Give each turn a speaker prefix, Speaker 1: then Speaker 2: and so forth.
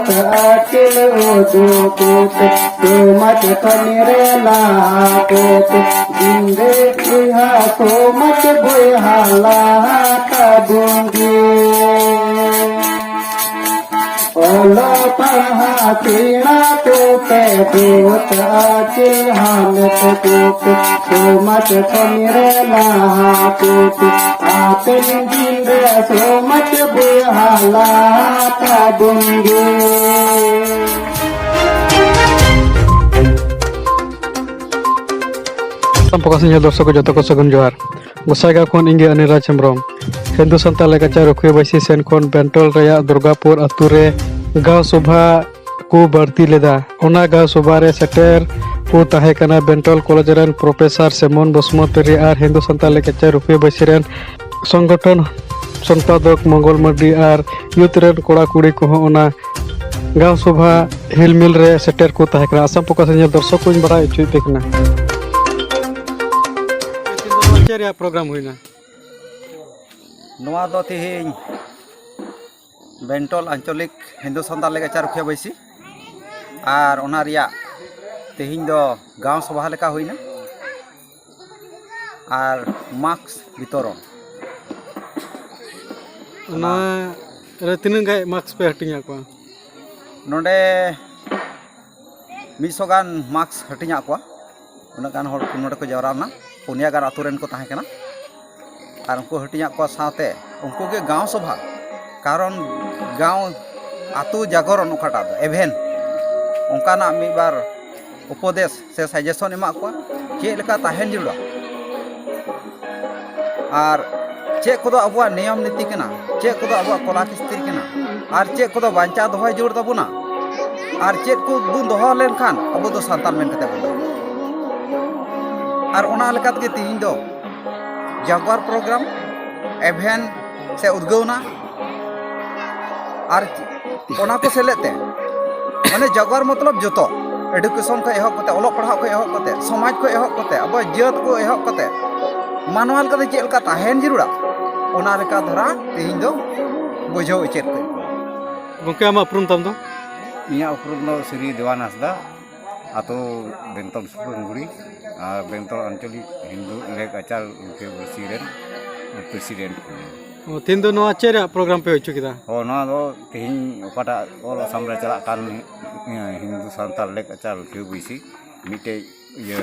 Speaker 1: akil udukut sumat kanirela kut dinde iha sumat buhala kabungi olo pahatina tuke dut akil hanat kut sumat kanirela kut apen dinde sumat buhala kabungi.
Speaker 2: Pokasnya dorsok jatuh ko sagun johar. Gusaiga kon ingge Anira Chemrom. Hindu Santal Lekacha Rukhe Baisi Sen kon Bentol Raya Durgapur Ature Gaw Sobha ku barti leda. Ona gaw sobha re seter ku tahe kana Bentol College ren Professor Semon Bosmotri ar Hindu Santal Lekacha Rukhe Baisi ren Songgoton Sonpadok Mongol Mardi ar Youth ren Koda Kudi ko ona gaw sobha hilmil re seter ku tahe kana. Asam pokasnya dorsok ko bara ichu dekna. Ya program huina
Speaker 3: नवा दो तिहिं बेंटल आंचलिक हिंदू सान्ताल लेका रुखिया बैसी और ओना रिया तिहिं दो गांव सभा लेका हुइना और मार्क्स वितरण
Speaker 2: ओना रे तिनंग गाय मार्क्स पे हटिंगा को
Speaker 3: नोडे 100 गान मार्क्स हटिंगा को उना गान हर नोडे को जवराना पुनिया गान आतुरेन को ताहे कना और उनको हटिया को साथे उनको के गांव सभा कारण गांव आतु जागरण उकाटा एभेन उनकाना मी बार उपदेश से सजेशन एमा को चे लेका ताहेन जुड़ा और चे को अब नियम नीति कना चे को अब कला किस्ती कना और चे को बांचा दोहय जुड़ तबुना और चे को बुन दोह लेन खान अब दो सान्ताल मेन कते बन और ओना लेकात के तिहिं दो जागवार प्रोग्राम एभेन से उद्गवना और ओना को सेलेते माने जागवार मतलब जतो एडुकेशन को एहब कते ओलो पढ़ाव को एहब कते समाज को एहब कते अब जियत को एहब कते मानवाल कते चेल का ताहेन जरूरा ओना लेका धरा तिहिं दो बुझाव चेत को
Speaker 2: गोके आमा अपरुम तम दो
Speaker 4: इया उपरुम दो श्री देवान हांसदा आतो बेंतल सुपंगुड़ी और बेंतल आंचलिक हिंदू लेकाचार के बसीरेन प्रेसिडेंट
Speaker 2: तीन दो नवा चेरा प्रोग्राम पे होचु किदा
Speaker 4: हो ना दो तिहिं ओकाटा ओल सामरे चला कान हिंदू सान्ताल लेकाचार के बसी मिटे ये